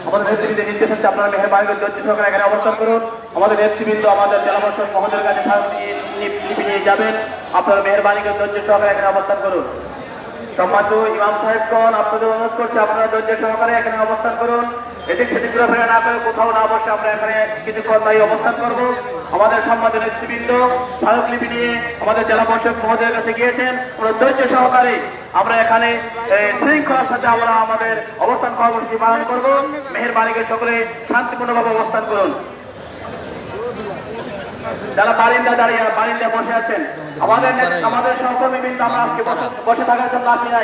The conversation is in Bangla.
আমাদের নেতৃবৃন্দের নির্দেশ হচ্ছে আপনারা মেহেরবানি ধৈর্য সহকারে এখানে অবস্থান করুন। আমাদের নেতৃবৃন্দ আমাদের জেলা পরিষদ মহোদয়ের কাছে লিপি নিয়ে যাবেন। আপনারা মেহেরবানি ধৈর্য সহকারে এখানে অবস্থান করুন। সম্মানিত ইমাম সাহেবগণ, আপনাদের অনুরোধ করছি আপনারা ধৈর্য সহকারে এখানে অবস্থান করুন। এটি সেটি ঘোরাফেরা না করে কোথাও না বসে আমরা এখানে কিছুক্ষণ তাই অবস্থান করবো। আমাদের সম্মানিত নেতৃবৃন্দ স্মারকলিপি নিয়ে আমাদের জেলা পরিষদ মহোদয়ের কাছে গিয়েছেন। পুরো ধৈর্য সহকারে আমরা এখানে শৃঙ্খলার সাথে আমরা আমাদের অবস্থান কর্মসূচি পালন করবো। মেহেরবানিকে সকলে শান্তিপূর্ণভাবে অবস্থান করুন। যারা বারিন্দা দাঁড়িয়ে বারিন্দা বসে আছেন, আমাদের সহকর্মীবৃন্দ আমরা আজকে বসে থাকার জন্য আসি নাই।